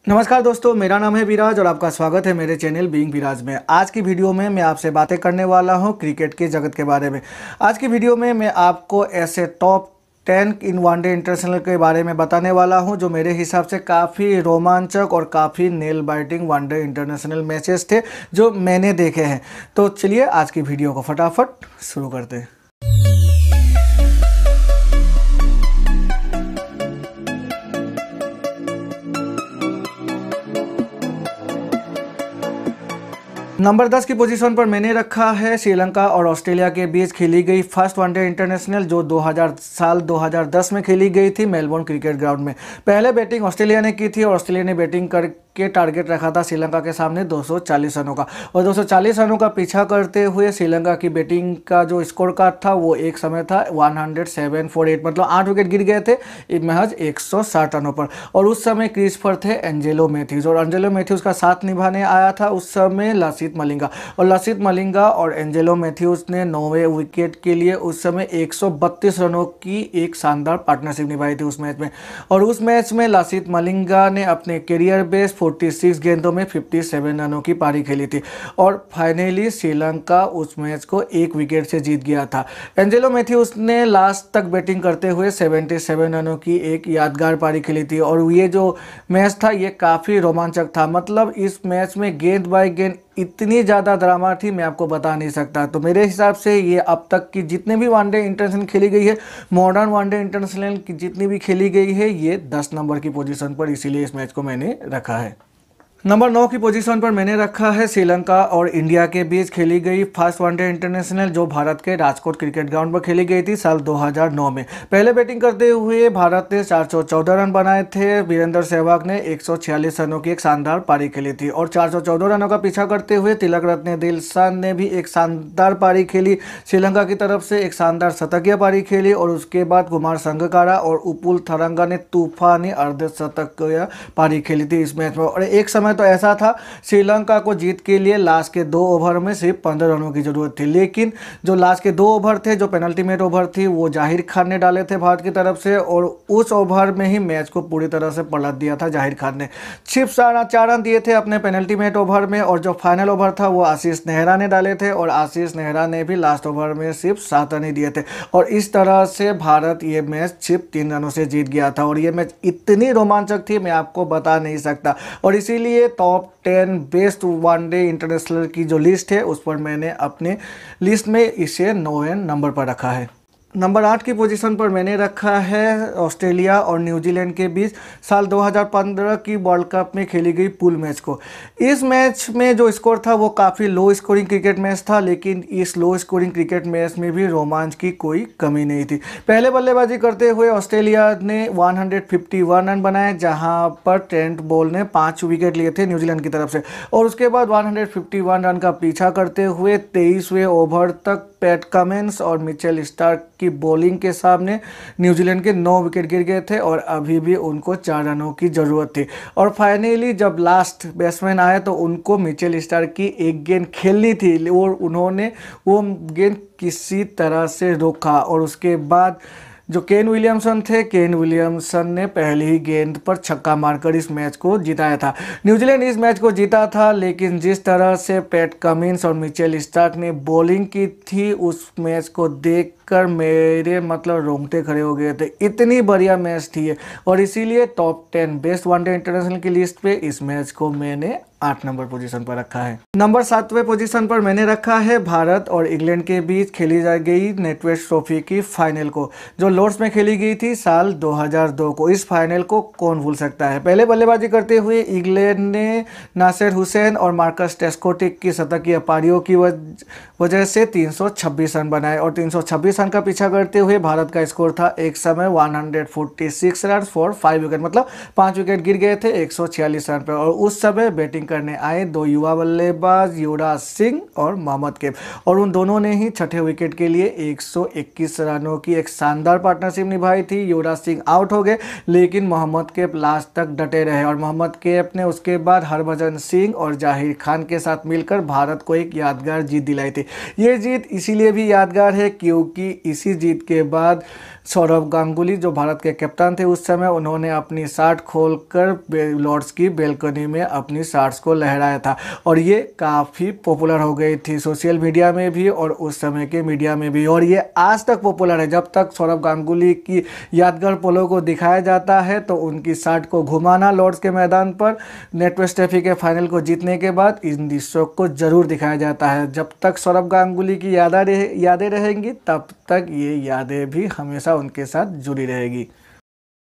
नमस्कार दोस्तों, मेरा नाम है विराज और आपका स्वागत है मेरे चैनल बीइंग विराज में। आज की वीडियो में मैं आपसे बातें करने वाला हूं क्रिकेट के जगत के बारे में। आज की वीडियो में मैं आपको ऐसे टॉप 10 इन वनडे इंटरनेशनल के बारे में बताने वाला हूं जो मेरे हिसाब से काफ़ी रोमांचक और काफ़ी nail biting one day international matches थे जो मैंने देखे हैं। तो चलिए आज की वीडियो को फटाफट शुरू करते हैं। नंबर 10 की पोजीशन पर मैंने रखा है श्रीलंका और ऑस्ट्रेलिया के बीच खेली गई फर्स्ट वनडे इंटरनेशनल जो 2010 में खेली गई थी मेलबोर्न क्रिकेट ग्राउंड में। पहले बैटिंग ऑस्ट्रेलिया ने की थी और ऑस्ट्रेलिया ने बैटिंग करके टारगेट रखा था श्रीलंका के सामने 240 रनों का, और 240 रनों का पीछा करते हुए श्रीलंका की बैटिंग का जो स्कोर कार्ड था वो एक समय था 107 फॉर 8, मतलब 8 विकेट गिर गए थे महज 160 रनों पर। और उस समय क्रीज पर थे एंजेलो मैथ्यूज, और एंजेलो मैथ्यूज का साथ निभाने आया था उस समय लसिथ मलिंगा, और लसिथ मलिंगा और एंजेलो मैथ्यूज ने 9वें विकेट के लिए उस समय 132 रनों की एक शानदार पार्टनरशिप निभाई थी उस मैच में। और उस मैच में लसिथ मलिंगा ने अपने करियर बेस 46 गेंदों में 57 रनों की पारी खेली थी, और फाइनली श्रीलंका उस मैच को एक विकेट से जीत गया था। एंजेलो मैथ्यूज ने लास्ट तक बैटिंग करते हुए 77 रनों की एक यादगार पारी खेली थी, और ये जो मैच था ये काफ़ी रोमांचक था। मतलब इस मैच में गेंद बाय गेंद इतनी ज़्यादा ड्रामा थी मैं आपको बता नहीं सकता। तो मेरे हिसाब से ये अब तक की जितने भी वनडे इंटरनेशनल खेली गई है, मॉडर्न वनडे इंटरनेशनल की जितनी भी खेली गई है, ये 10 नंबर की पोजीशन पर, इसीलिए इस मैच को मैंने रखा है। नंबर 9 की पोजीशन पर मैंने रखा है श्रीलंका और इंडिया के बीच खेली गई फर्स्ट वनडे इंटरनेशनल जो भारत के राजकोट क्रिकेट ग्राउंड पर खेली गई थी साल 2009 में। पहले बैटिंग करते हुए भारत ने 414 रन बनाए थे। वीरेंद्र सहवाग ने 146 रनों की एक शानदार पारी खेली थी, और 414 रनों का पीछा करते हुए तिलक रत्ने दिलशान ने भी एक शानदार पारी खेली। श्रीलंका की तरफ से एक शानदार शतकीय पारी खेली, और उसके बाद कुमार संगकारा और उपुल थरंगा ने तूफानी अर्धशतकीय पारी खेली थी इस मैच में। और एक समय तो ऐसा था श्रीलंका को जीत के लिए लास्ट के 2 ओवर में सिर्फ 15 रनों की जरूरत थी, लेकिन जो लास्ट के 2 ओवर थे, जो पेनल्टीमेट ओवर थी, वो जाहिर खान ने डाले थे भारत की तरफ से, और उस ओवर में ही मैच को पूरी तरह से पलट दिया था जाहिर खान ने। सिर्फ 4 रन दिए थे अपने पेनल्टीमेट ओवर में, और जो फाइनल ओवर था वो आशीष नेहरा ने डाले थे, और आशीष नेहरा ने भी लास्ट ओवर में सिर्फ 7 रन ही दिए थे, और इस तरह से भारत ये मैच सिर्फ 3 रनों से जीत गया था। और ये मैच इतनी रोमांचक थी मैं आपको बता नहीं सकता, और इसीलिए टॉप 10 बेस्ट वनडे इंटरनेशनल की जो लिस्ट है उस पर मैंने अपने लिस्ट में इसे 9वें नंबर पर रखा है। नंबर 8 की पोजीशन पर मैंने रखा है ऑस्ट्रेलिया और न्यूजीलैंड के बीच साल 2015 की वर्ल्ड कप में खेली गई पूल मैच को। इस मैच में जो स्कोर था वो काफ़ी लो स्कोरिंग क्रिकेट मैच था, लेकिन इस लो स्कोरिंग क्रिकेट मैच में भी रोमांच की कोई कमी नहीं थी। पहले बल्लेबाजी करते हुए ऑस्ट्रेलिया ने 151 रन बनाए, जहां पर ट्रेंट बोल्ट ने 5 विकेट लिए थे न्यूजीलैंड की तरफ से, और उसके बाद 151 रन का पीछा करते हुए 23वें ओवर तक पैट कमिंस और मिचेल स्टार्क की बॉलिंग के सामने न्यूजीलैंड के 9 विकेट गिर गए थे, और अभी भी उनको 4 रनों की ज़रूरत थी। और फाइनली जब लास्ट बैट्समैन आए तो उनको मिचेल स्टार्क की एक गेंद खेलनी थी, और उन्होंने वो गेंद किसी तरह से रोका, और उसके बाद जो केन विलियमसन थे, केन विलियमसन ने पहली ही गेंद पर छक्का मारकर इस मैच को जिताया था। न्यूजीलैंड इस मैच को जीता था, लेकिन जिस तरह से पैट कमिंस और मिचेल स्टार्क ने बॉलिंग की थी उस मैच को देखकर मेरे मतलब रोंगटे खड़े हो गए थे। इतनी बढ़िया मैच थी ये, और इसीलिए टॉप 10 बेस्ट वनडे इंटरनेशनल की लिस्ट पे इस मैच को मैंने 8 नंबर पोजीशन पर रखा है। नंबर 7वें पोजीशन पर मैंने रखा है भारत और इंग्लैंड के बीच खेली जा गई नेटवेस्ट ट्रॉफी की फाइनल को, जो लॉर्ड्स में खेली गई थी साल 2002 को। इस फाइनल को कौन भूल सकता है। पहले बल्लेबाजी करते हुए इंग्लैंड ने नासिर हुसैन और मार्कस टेस्कोटिक की शतकीय पारियों की वजह से 326 रन बनाए, और 326 रन का पीछा करते हुए भारत का स्कोर था एक समय 146 रन फॉर 5 विकेट, मतलब 5 विकेट गिर गए थे 146 रन पर। और उस समय बैटिंग करने आए दो युवा बल्लेबाज युवराज सिंह और मोहम्मद कैफ, और उन दोनों ने ही छठे विकेट के लिए 121 रनों की एक शानदार पार्टनरशिप निभाई थी। युवराज सिंह आउट हो गए, लेकिन मोहम्मद कैफ लास्ट तक डटे रहे और मोहम्मद कैफ ने उसके बाद हरभजन सिंह और जाहिर खान के साथ मिलकर भारत को एक यादगार जीत दिलाई थी। ये जीत इसीलिए भी यादगार है क्योंकि इसी जीत के बाद सौरव गांगुली जो भारत के कप्तान थे उस समय, उन्होंने अपनी शार्ट खोलकर लॉर्ड्स की बेलकनी में अपनी शार्ट्स को लहराया था और ये काफ़ी पॉपुलर हो गई थी सोशल मीडिया में भी और उस समय के मीडिया में भी, और ये आज तक पॉपुलर है। जब तक सौरव गांगुली की यादगार पलों को दिखाया जाता है तो उनकी शार्ट को घुमाना लॉर्ड्स के मैदान पर नेट वेस्ट ट्रॉफी के फाइनल को जीतने के बाद इन दृश्यों को जरूर दिखाया जाता है। जब तक सौरव गांगुली की यादें रहेंगी तब तक ये यादें भी हमेशा उनके साथ जुड़ी रहेगी।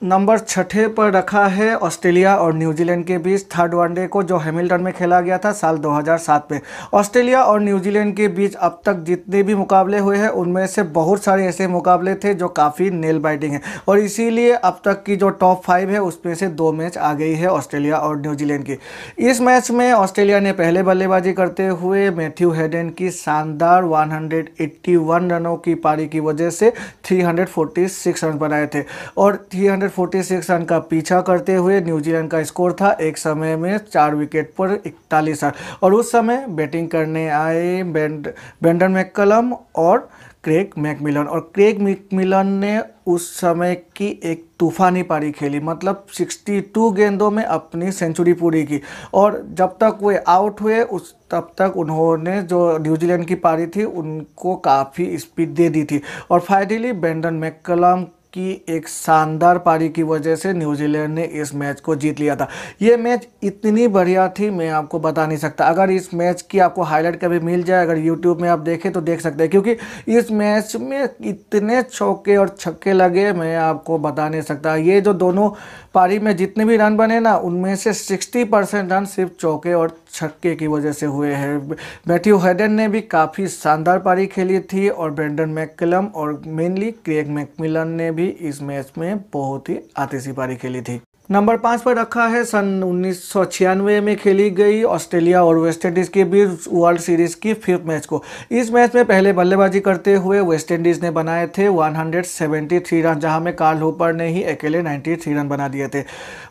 नंबर 6 पर रखा है ऑस्ट्रेलिया और न्यूजीलैंड के बीच थर्ड वनडे को जो हैमिल्टन में खेला गया था साल 2007 में। ऑस्ट्रेलिया और न्यूजीलैंड के बीच अब तक जितने भी मुकाबले हुए हैं उनमें से बहुत सारे ऐसे मुकाबले थे जो काफ़ी नेल बाइटिंग है और इसीलिए अब तक की जो टॉप 5 है उसमें से 2 मैच आ गई है ऑस्ट्रेलिया और न्यूजीलैंड की। इस मैच में ऑस्ट्रेलिया ने पहले बल्लेबाजी करते हुए मैथ्यू हेडन की शानदार 181 रनों की पारी की वजह से 346 रन बनाए थे और 346 रन का पीछा करते हुए न्यूजीलैंड का स्कोर था एक समय में 4 विकेट पर 41 रन, और उस समय बैटिंग करने आए ब्रेंडन मैककलम और क्रेग मैकमिलन, और क्रेग मैकमिलन ने उस समय की एक तूफानी पारी खेली, मतलब 62 गेंदों में अपनी सेंचुरी पूरी की, और जब तक वे आउट हुए तब तक उन्होंने जो न्यूजीलैंड की पारी थी उनको काफ़ी स्पीड दे दी थी और फाइनली ब्रेंडन मैककलम की एक शानदार पारी की वजह से न्यूजीलैंड ने इस मैच को जीत लिया था। ये मैच इतनी बढ़िया थी मैं आपको बता नहीं सकता। अगर इस मैच की आपको हाईलाइट कभी मिल जाए, अगर यूट्यूब में आप देखें तो देख सकते हैं, क्योंकि इस मैच में इतने चौके और छक्के लगे मैं आपको बता नहीं सकता। ये जो दोनों पारी में जितने भी रन बने ना उनमें से 60% रन सिर्फ चौके और छक्के की वजह से हुए हैं। मैथ्यू हेडन ने भी काफ़ी शानदार पारी खेली थी और ब्रेंडन मैककलम और मेनली क्रेग मैकमिलन ने भी इस मैच में बहुत ही आतिशी पारी खेली थी। नंबर 5 पर रखा है सन 1996 में खेली गई ऑस्ट्रेलिया और वेस्ट इंडीज़ के बीच वर्ल्ड सीरीज़ की 5th मैच को। इस मैच में पहले बल्लेबाजी करते हुए वेस्ट इंडीज़ ने बनाए थे 173 रन, जहां में कार्ल हूपर ने ही अकेले 93 रन बना दिए थे।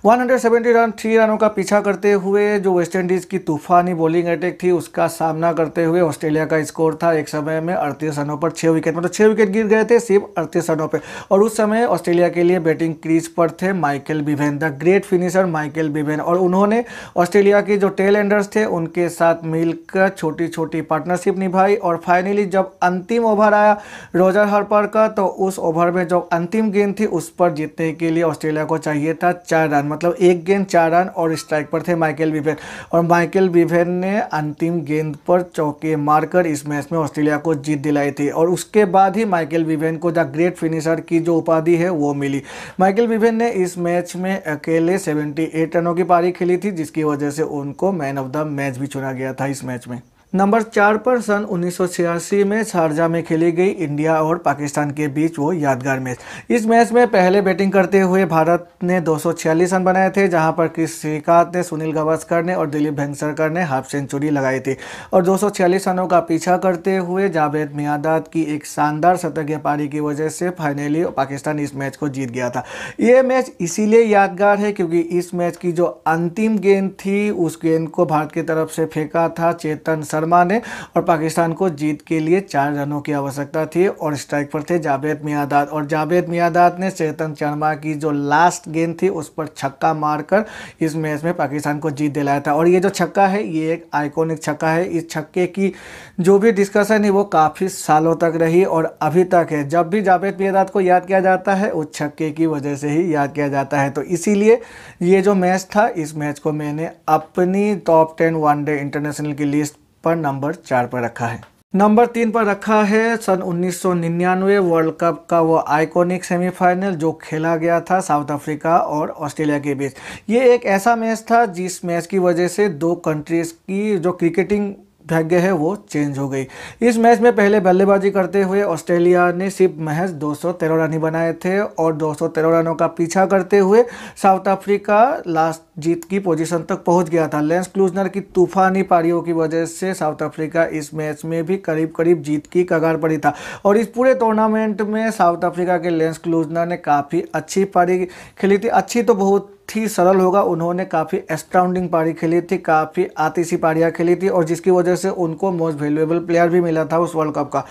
173 रनों का पीछा करते हुए जो वेस्ट इंडीज़ की तूफानी बॉलिंग अटैक थी उसका सामना करते हुए ऑस्ट्रेलिया का स्कोर था एक समय में 38 रनों पर 6 विकेट, मतलब 6 विकेट गिर गए थे सिर्फ 38 रनों पर, और उस समय ऑस्ट्रेलिया के लिए बैटिंग क्रीज पर थे Michael Bevan, the great finisher Michael Bevan, और उन्होंने ऑस्ट्रेलिया के जो टेल एंडर्स थे उनके साथ मिलकर छोटी छोटी पार्टनरशिप निभाई और फाइनली जब अंतिम ओवर आया रोजर हार्पर का तो उस ओवर में जो अंतिम गेंद थी उस पर जीतने के लिए ऑस्ट्रेलिया को चाहिए था 4 रन, मतलब एक गेंद 4 रन, और स्ट्राइक पर थे माइकल बीवेन, और माइकल बीवेन ने अंतिम गेंद पर चौके मारकर इस मैच में ऑस्ट्रेलिया को जीत दिलाई थी और उसके बाद ही माइकल बीवेन को द ग्रेट फिनिशर की जो उपाधि है वो मिली। माइकल बीवेन ने इस मैच में अकेले 78 रनों की पारी खेली थी जिसकी वजह से उनको मैन ऑफ द मैच भी चुना गया था इस मैच में। नंबर 4 पर सन 1986 में शारजा में खेली गई इंडिया और पाकिस्तान के बीच वो यादगार मैच। इस मैच में पहले बैटिंग करते हुए भारत ने 246 रन बनाए थे, जहां पर क्रिस श्रीकांत ने, सुनील गावस्कर ने और दिलीप वेंगसरकर ने हाफ सेंचुरी लगाई थी और 246 रनों का पीछा करते हुए जावेद मियांदाद की एक शानदार शतकीय पारी की वजह से फाइनली पाकिस्तान इस मैच को जीत गया था। ये मैच इसीलिए यादगार है क्योंकि इस मैच की जो अंतिम गेंद थी उस गेंद को भारत की तरफ से फेंका था चेतन शर्मा ने और पाकिस्तान को जीत के लिए 4 रनों की आवश्यकता थी और स्ट्राइक पर थे जावेद मियांदाद, और जावेद मियांदाद ने चेतन शर्मा की जो लास्ट गेंद थी उस पर छक्का मारकर इस मैच में पाकिस्तान को जीत दिलाया था। और ये जो छक्का है ये एक आइकॉनिक छक्का है। इस छक्के की जो भी डिस्कशन है वो काफ़ी सालों तक रही और अभी तक है। जब भी जावेद मियांदाद को याद किया जाता है उस छक्के की वजह से ही याद किया जाता है। तो इसीलिए ये जो मैच था इस मैच को मैंने अपनी टॉप 10 वनडे इंटरनेशनल की लिस्ट पर नंबर 4 पर रखा है। नंबर 3 पर रखा है सन 1999 वर्ल्ड कप का वो आइकॉनिक सेमीफाइनल जो खेला गया था साउथ अफ्रीका और ऑस्ट्रेलिया के बीच। ये एक ऐसा मैच था जिस मैच की वजह से 2 कंट्रीज़ की जो क्रिकेटिंग भाग्य है वो चेंज हो गई। इस मैच में पहले बल्लेबाजी करते हुए ऑस्ट्रेलिया ने सिर्फ महज 213 रन ही बनाए थे और 213 रनों का पीछा करते हुए साउथ अफ्रीका लास्ट जीत की पोजीशन तक पहुंच गया था। लेंस क्लूजनर की तूफानी पारियों की वजह से साउथ अफ्रीका इस मैच में भी करीब करीब जीत की कगार पड़ी था और इस पूरे टूर्नामेंट में साउथ अफ्रीका के लेंस क्लूजनर ने काफ़ी अच्छी पारी खेली थी। अच्छी तो बहुत ही सरल होगा, उन्होंने काफ़ी एस्टाउंडिंग पारी खेली थी, काफ़ी आतिशी पारियाँ खेली थी और जिसकी वजह से उनको मोस्ट वैल्यूएबल प्लेयर भी मिला था उस वर्ल्ड कप का।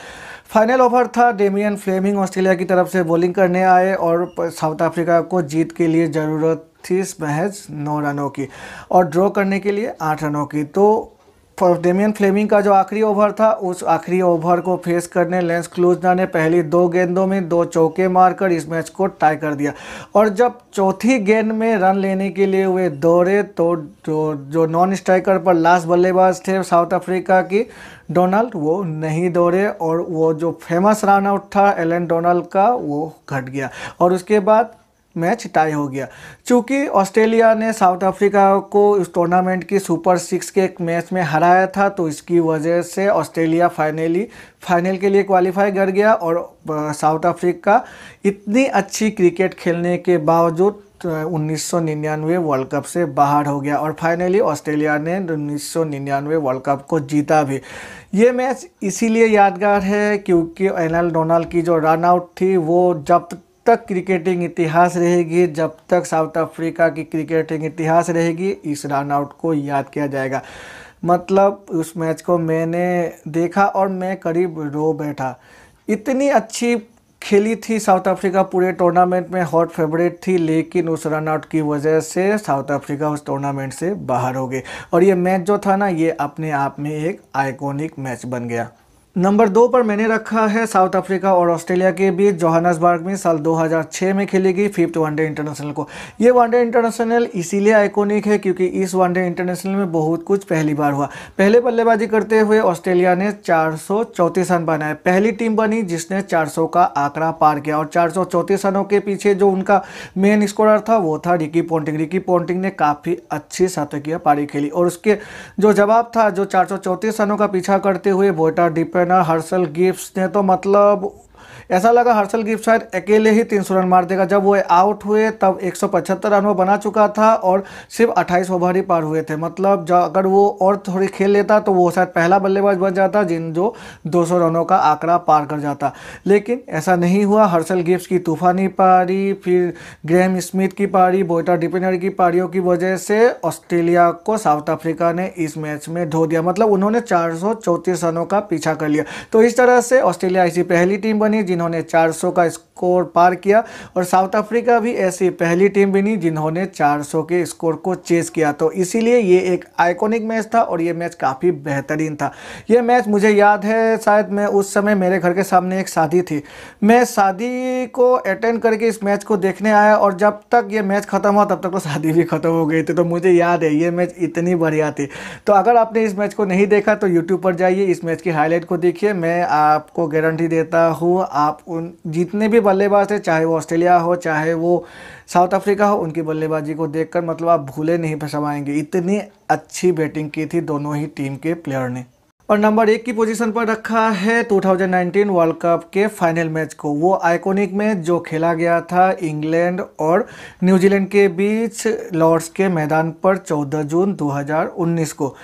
फाइनल ओवर था, डेमियन फ्लेमिंग ऑस्ट्रेलिया की तरफ से बॉलिंग करने आए और साउथ अफ्रीका को जीत के लिए ज़रूरत थी महज 9 रनों की और ड्रॉ करने के लिए 8 रनों की। तो डेमियन फ्लेमिंग का जो आखिरी ओवर था, उस आखिरी ओवर को फेस करने लेंस क्लूजनर ने पहली 2 गेंदों में 2 चौके मारकर इस मैच को टाई कर दिया और जब चौथी गेंद में रन लेने के लिए वे दौड़े तो जो नॉन स्ट्राइकर पर लास्ट बल्लेबाज थे साउथ अफ्रीका की डोनाल्ड, वो नहीं दौड़े और वो जो फेमस रन आउट था एलन डोनाल्ड का वो घट गया और उसके बाद मैच टाई हो गया। चूँकि ऑस्ट्रेलिया ने साउथ अफ्रीका को इस टूर्नामेंट की सुपर 6 के एक मैच में हराया था तो इसकी वजह से ऑस्ट्रेलिया फाइनल के लिए क्वालिफाई कर गया और साउथ अफ्रीका इतनी अच्छी क्रिकेट खेलने के बावजूद 1999 वर्ल्ड कप से बाहर हो गया और फाइनली ऑस्ट्रेलिया ने 1999 वर्ल्ड कप को जीता भी। ये मैच इसीलिए यादगार है क्योंकि एलन डोनाल्ड की जो रन आउट थी वो जब तक क्रिकेटिंग इतिहास रहेगी, जब तक साउथ अफ्रीका की क्रिकेटिंग इतिहास रहेगी, इस रन आउट को याद किया जाएगा। मतलब उस मैच को मैंने देखा और मैं करीब रो बैठा। इतनी अच्छी खेली थी साउथ अफ्रीका, पूरे टूर्नामेंट में हॉट फेवरेट थी, लेकिन उस रन आउट की वजह से साउथ अफ्रीका उस टूर्नामेंट से बाहर हो गए और ये मैच जो था ना, ये अपने आप में एक आइकॉनिक मैच बन गया। नंबर 2 पर मैंने रखा है साउथ अफ्रीका और ऑस्ट्रेलिया के बीच जोहान्सबर्ग में साल 2006 में खेली गई 5th वनडे इंटरनेशनल को। ये वनडे इंटरनेशनल इसीलिए आइकॉनिक है क्योंकि इस वनडे इंटरनेशनल में बहुत कुछ पहली बार हुआ। पहले बल्लेबाजी करते हुए ऑस्ट्रेलिया ने 434 रन बनाए, पहली टीम बनी जिसने 400 का आंकड़ा पार किया और 434 रनों के पीछे जो उनका मेन स्कोरर था वो था रिकी पोंटिंग। रिकी पोंटिंग ने काफ़ी अच्छी शतकीय पारी खेली और उसके जो जवाब था, जो 434 रनों का पीछा करते हुए वोइटा डिपेंडर, हर्शल गिब्स ने तो मतलब ऐसा लगा हर्शल गिब्स शायद अकेले ही 300 रन मार देगा। जब वो आउट हुए तब 175 रन वो बना चुका था और सिर्फ 28 ओवर ही पार हुए थे। मतलब अगर वो और थोड़ी खेल लेता तो वो शायद पहला बल्लेबाज बन जाता जो 200 रनों का आंकड़ा पार कर जाता, लेकिन ऐसा नहीं हुआ। हर्शल गिब्स की तूफानी पारी, फिर ग्रेम स्मिथ की पारी, वोइटा डिपेंडर की पारियों की वजह से ऑस्ट्रेलिया को साउथ अफ्रीका ने इस मैच में धो दिया। मतलब उन्होंने 434 रनों का पीछा कर लिया। तो इस तरह से ऑस्ट्रेलिया ऐसी पहली टीम बनी जिन्होंने 400 का स्कोर पार किया और साउथ अफ्रीका भी ऐसी पहली टीम बनी जिन्होंने 400 के स्कोर को चेस किया। तो इसीलिए ये एक आइकॉनिक मैच था और ये मैच काफ़ी बेहतरीन था। ये मैच मुझे याद है, शायद मैं उस समय मेरे घर के सामने एक शादी थी, मैं शादी को अटेंड करके इस मैच को देखने आया और जब तक ये मैच ख़त्म हुआ तब तक तो शादी भी ख़त्म हो गई थी। तो मुझे याद है ये मैच इतनी बढ़िया थी। तो अगर आपने इस मैच को नहीं देखा तो यूट्यूब पर जाइए, इस मैच की हाईलाइट को देखिए। मैं आपको गारंटी देता हूँ आप उन जितने भी बल्लेबाज थे, चाहे वो ऑस्ट्रेलिया हो चाहे वो साउथ अफ्रीका हो, उनकी बल्लेबाजी को देखकर मतलब आप भूले नहीं पाएंगे। इतनी अच्छी बैटिंग की थी दोनों ही टीम के प्लेयर ने। और नंबर 1 की पोजीशन पर रखा है 2019 वर्ल्ड कप के फाइनल मैच को, वो आइकॉनिक मैच जो खेला गया था इंग्लैंड और न्यूजीलैंड के बीच लॉर्ड्स के मैदान पर 14 जून 2019 को।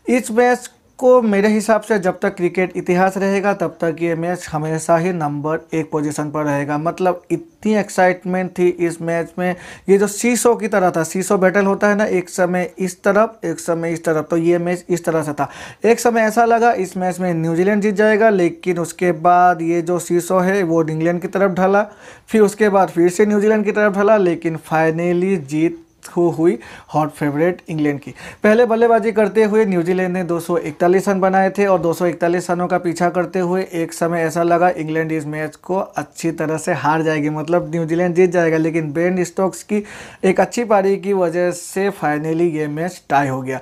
इस मैच को मेरे हिसाब से जब तक क्रिकेट इतिहास रहेगा तब तक ये मैच हमेशा ही नंबर 1 पोजीशन पर रहेगा। मतलब इतनी एक्साइटमेंट थी इस मैच में, ये जो सीसो की तरह था, सीसो बैटल होता है ना, एक समय इस तरफ एक समय इस तरफ, तो ये मैच इस तरह से था। एक समय ऐसा लगा इस मैच में न्यूजीलैंड जीत जाएगा, लेकिन उसके बाद ये जो सीसो है वो इंग्लैंड की तरफ ढला, फिर उसके बाद फिर से न्यूजीलैंड की तरफ ढला, लेकिन फाइनली जीत हुई हॉट फेवरेट इंग्लैंड की। पहले बल्लेबाजी करते हुए न्यूजीलैंड ने 241 रन बनाए थे और 241 रनों का पीछा करते हुए एक समय ऐसा लगा इंग्लैंड इस मैच को अच्छी तरह से हार जाएगी, मतलब न्यूजीलैंड जीत जाएगा, लेकिन बेन स्टोक्स की एक अच्छी पारी की वजह से फाइनली ये मैच टाई हो गया।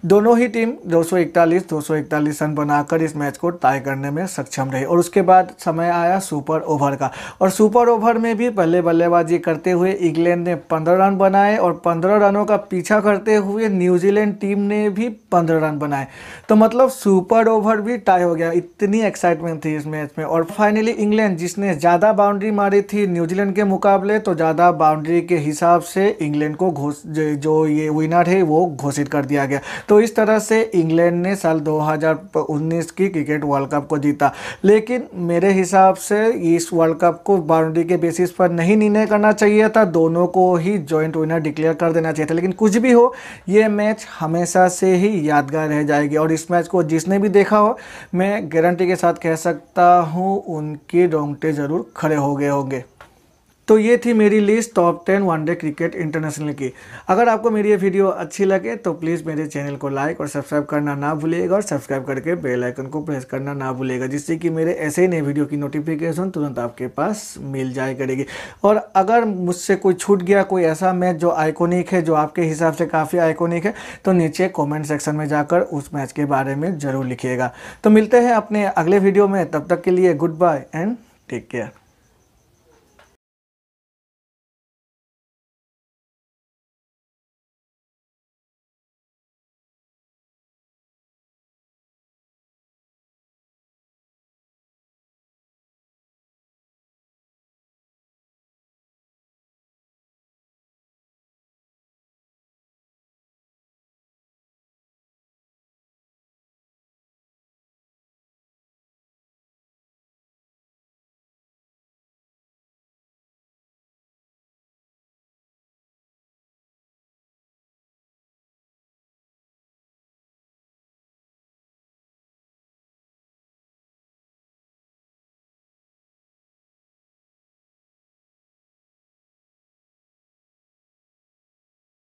दोनों ही टीम 241 रन बनाकर इस मैच को टाई करने में सक्षम रही और उसके बाद समय आया सुपर ओवर का। और सुपर ओवर में भी पहले बल्लेबाजी करते हुए इंग्लैंड ने 15 रन बनाए और 15 रनों का पीछा करते हुए न्यूजीलैंड टीम ने भी 15 रन बनाए। तो मतलब सुपर ओवर भी टाई हो गया, इतनी एक्साइटमेंट थी इस मैच में। और फाइनली इंग्लैंड, जिसने ज़्यादा बाउंड्री मारी थी न्यूजीलैंड के मुकाबले, तो ज़्यादा बाउंड्री के हिसाब से इंग्लैंड को जो ये विनर है वो घोषित कर दिया गया। तो इस तरह से इंग्लैंड ने साल 2019 की क्रिकेट वर्ल्ड कप को जीता। लेकिन मेरे हिसाब से इस वर्ल्ड कप को बाउंड्री के बेसिस पर नहीं निर्णय करना चाहिए था, दोनों को ही जॉइंट विनर डिक्लेयर कर देना चाहिए था। लेकिन कुछ भी हो, ये मैच हमेशा से ही यादगार रह जाएगी और इस मैच को जिसने भी देखा हो, मैं गारंटी के साथ कह सकता हूँ उनके रोंगटे ज़रूर खड़े हो गए होंगे। तो ये थी मेरी list top 10 one day cricket international की। अगर आपको मेरी ये वीडियो अच्छी लगे तो प्लीज़ मेरे चैनल को लाइक और सब्सक्राइब करना ना भूलिएगा और सब्सक्राइब करके बेल आइकन को प्रेस करना ना भूलिएगा, जिससे कि मेरे ऐसे ही नए वीडियो की नोटिफिकेशन तुरंत आपके पास मिल जाया करेगी। और अगर मुझसे कोई छूट गया, कोई ऐसा मैच जो आइकॉनिक है, जो आपके हिसाब से काफ़ी आइकॉनिक है, तो नीचे कॉमेंट सेक्शन में जाकर उस मैच के बारे में ज़रूर लिखिएगा। तो मिलते हैं अपने अगले वीडियो में, तब तक के लिए goodbye and take care.